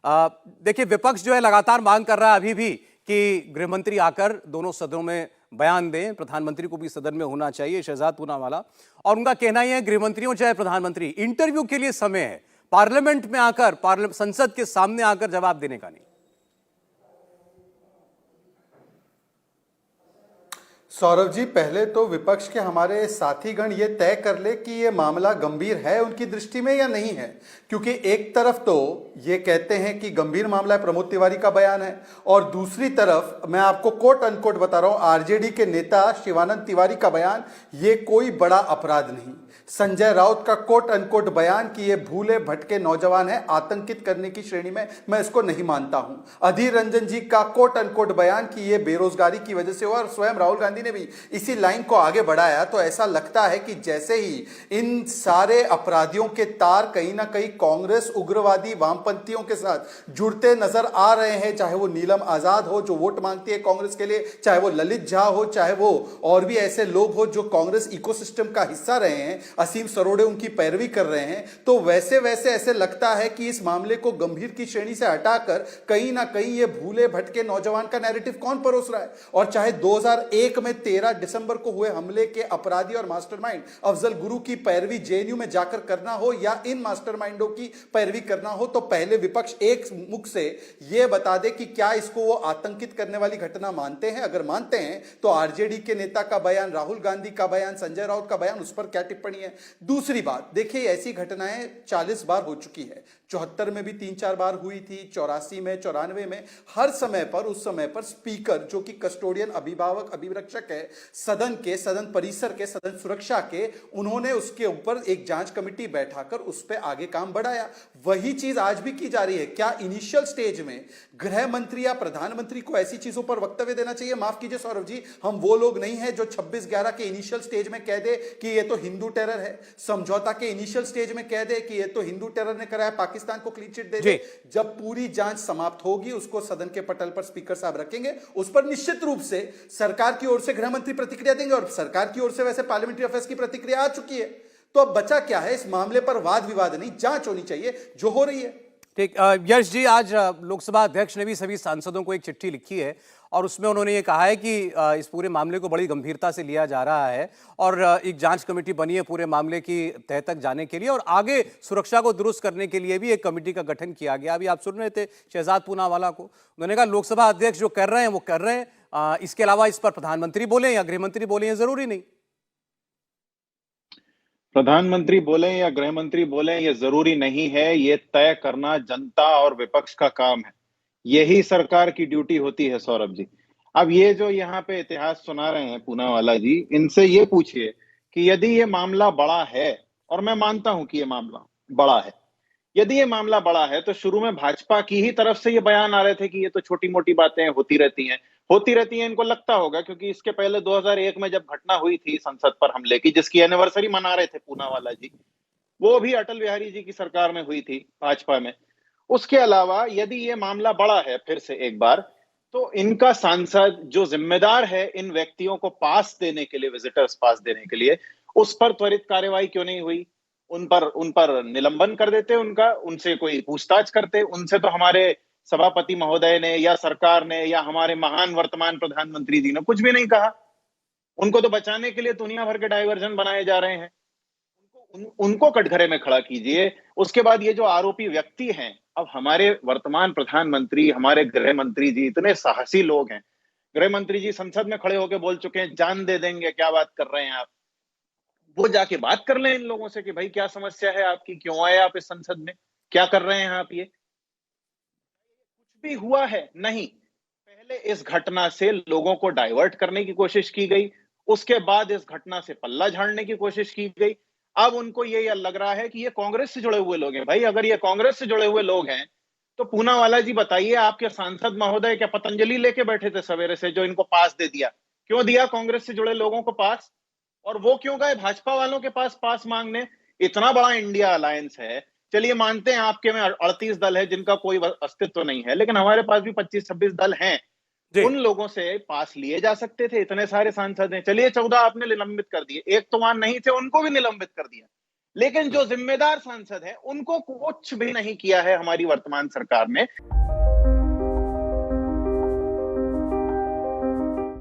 देखिए, विपक्ष जो है लगातार मांग कर रहा है अभी भी कि गृहमंत्री आकर दोनों सदनों में बयान दें। प्रधानमंत्री को भी सदन में होना चाहिए, शहजाद पूनावाला। और उनका कहना ही है गृहमंत्रियों चाहे प्रधानमंत्री, इंटरव्यू के लिए समय है, पार्लियामेंट में आकर, संसद के सामने आकर जवाब देने का नहीं। सौरभ जी, पहले तो विपक्ष के हमारे साथीगण ये तय कर ले कि ये मामला गंभीर है उनकी दृष्टि में या नहीं है, क्योंकि एक तरफ तो ये कहते हैं कि गंभीर मामला है, प्रमोद तिवारी का बयान है, और दूसरी तरफ मैं आपको कोट अनकोट बता रहा हूं, आरजेडी के नेता शिवानंद तिवारी का बयान, ये कोई बड़ा अपराध नहीं। संजय राउत का कोट अनकोट बयान कि ये भूले भटके नौजवान है, आतंकित करने की श्रेणी में मैं इसको नहीं मानता हूं। अधीर रंजन जी का कोट अनकोट बयान कि ये बेरोजगारी की वजह से हुआ, और स्वयं राहुल गांधी ने भी इसी लाइन को आगे बढ़ाया। तो ऐसा लगता है कि जैसे ही इन सारे अपराधियों के तार कहीं ना कहीं कांग्रेस, उग्रवादी, वामपंथियों के साथ जुड़ते नजर आ रहे हैं, चाहे वो नीलम आजाद हो जो वोट मांगती है कांग्रेस के लिए, चाहे वो ललित झा हो, चाहे वो और भी ऐसे लोग हो जो कांग्रेस इकोसिस्टम का हिस्सा रहे हैं, असीम सरोड़े उनकी पैरवी कर रहे हैं। तो वैसे वैसे ऐसे लगता है कि इस मामले को गंभीर की श्रेणी से हटाकर कहीं ना कहीं ये भूले भटके नौजवान का नैरेटिव कौन परोस रहा है। और चाहे 2001 में 13 दिसंबर को हुए हमले के अपराधी और मास्टरमाइंड अफजल गुरु की पैरवी जेएनयू में जाकर करना हो या इन मास्टरमाइंडों की पैरवी करना हो, तो पहले विपक्ष एक मुख से यह बता दे कि क्या इसको वो आतंकित करने वाली घटना मानते हैं। अगर मानते हैं तो आरजेडी के नेता का बयान, राहुल गांधी का बयान, संजय राउत का बयान, उस पर क्या टिप्पणी है। दूसरी बात, देखिए ऐसी घटनाएं 40 बार हो चुकी है, 74 में भी 3-4 बार हुई थी, 84 में, 94 में, हर समय पर उस समय पर स्पीकर जो कि कस्टोडियन, अभिभावक, अभिरक्षक है सदन के, सदन परिसर के, सदन सुरक्षा के, उन्होंने उसके ऊपर एक जांच कमेटी बैठाकर उस पर आगे काम बढ़ाया। वही चीज आज भी की जा रही है। क्या इनिशियल स्टेज में गृह मंत्री या प्रधानमंत्री को ऐसी चीजों पर वक्तव्य देना चाहिए? माफ कीजिए सौरभ जी, हम वो लोग नहीं है जो 26/11 के इनिशियल स्टेज में कह दे कि ये तो हिंदू टेरर है, समझौता के इनिशियल स्टेज में कह दे कि ये तो हिंदू टेरर ने कराया, पाकिस्तान को क्लीन चिट दे दे। जब पूरी जांच समाप्त होगी उसको सदन के पटल पर स्पीकर साहब रखेंगे, उस पर निश्चित रूप से सरकार की ओर से गृह मंत्री प्रतिक्रिया देंगे, और सरकार की ओर से वैसे पार्लियामेंट्री अफेयर्स की प्रतिक्रिया आ चुकी है। तो अब बचा क्या है? इस मामले पर वाद विवाद नहीं, जांच होनी चाहिए जो हो रही है। ठीक, यश जी, आज लोकसभा अध्यक्ष ने भी सभी सांसदों को एक चिट्ठी लिखी है और उसमें उन्होंने ये कहा है कि इस पूरे मामले को बड़ी गंभीरता से लिया जा रहा है और एक जांच कमेटी बनी है पूरे मामले की तह तक जाने के लिए, और आगे सुरक्षा को दुरुस्त करने के लिए भी एक कमेटी का गठन किया गया। अभी आप सुन रहे थे शहजाद पूनावाला को, उन्होंने कहा लोकसभा अध्यक्ष जो कर रहे हैं वो कर रहे हैं, इसके अलावा इस पर प्रधानमंत्री बोले या गृहमंत्री बोले ये जरूरी नहीं। प्रधानमंत्री बोले या गृह मंत्री बोले ये जरूरी नहीं है, ये तय करना जनता और विपक्ष का काम है, यही सरकार की ड्यूटी होती है। सौरभ जी, अब ये जो यहाँ पे इतिहास सुना रहे हैं पूनावाला जी, इनसे ये पूछिए कि यदि ये मामला बड़ा है, और मैं मानता हूं कि ये मामला बड़ा है, यदि ये मामला बड़ा है तो शुरू में भाजपा की ही तरफ से ये बयान आ रहे थे कि ये तो छोटी मोटी बातें होती रहती हैं, इनको लगता होगा, क्योंकि इसके पहले 2001 में जब घटना हुई थी संसद पर हमले की, जिसकी एनिवर्सरी मना रहे थे पूनावाला जी, वो भी अटल बिहारी जी की सरकार में हुई थी, भाजपा में। उसके अलावा यदि ये मामला बड़ा है, फिर से एक बार, तो इनका सांसद जो जिम्मेदार है इन व्यक्तियों को पास देने के लिए, विजिटर्स पास देने के लिए, उस पर त्वरित कार्रवाई क्यों नहीं हुई? उन पर निलंबन कर देते उनका, उनसे कोई पूछताछ करते। उनसे तो हमारे सभापति महोदय ने या सरकार ने या हमारे महान वर्तमान प्रधानमंत्री जी ने कुछ भी नहीं कहा। उनको तो बचाने के लिए दुनिया भर के डायवर्जन बनाए जा रहे हैं। उनको कटघरे में खड़ा कीजिए। उसके बाद ये जो आरोपी व्यक्ति हैं, अब हमारे वर्तमान प्रधानमंत्री, हमारे गृह मंत्री जी इतने साहसी लोग हैं, गृह मंत्री जी संसद में खड़े होकर बोल चुके हैं जान दे देंगे, क्या बात कर रहे हैं आप? वो जाके बात कर लें इन लोगों से कि भाई क्या समस्या है आपकी, क्यों आए आप इस संसद में, क्या कर रहे हैं आप? ये कुछ भी हुआ है नहीं। पहले इस घटना से लोगों को डाइवर्ट करने की कोशिश की गई, उसके बाद इस घटना से पल्ला झाड़ने की कोशिश की गई। अब उनको ये लग रहा है कि ये कांग्रेस से जुड़े हुए लोग हैं। भाई अगर ये कांग्रेस से जुड़े हुए लोग हैं तो पूनावाला जी बताइए, आपके सांसद महोदय क्या पतंजलि लेके बैठे थे सवेरे से जो इनको पास दे दिया? क्यों दिया कांग्रेस से जुड़े लोगों को पास? और वो क्यों गए भाजपा वालों के पास मांगने? इतना बड़ा इंडिया अलायंस है, चलिए मानते हैं आपके में 38 दल है जिनका कोई अस्तित्व नहीं है, लेकिन हमारे पास भी 25-26 दल हैं। उन लोगों से पास लिए जा सकते थे, इतने सारे सांसद हैं। चलिए 14 आपने निलंबित कर दिए, एक तो वहां नहीं थे, उनको भी निलंबित कर दिया। लेकिन जो जिम्मेदार सांसद हैं उनको कुछ भी नहीं किया है हमारी वर्तमान सरकार ने।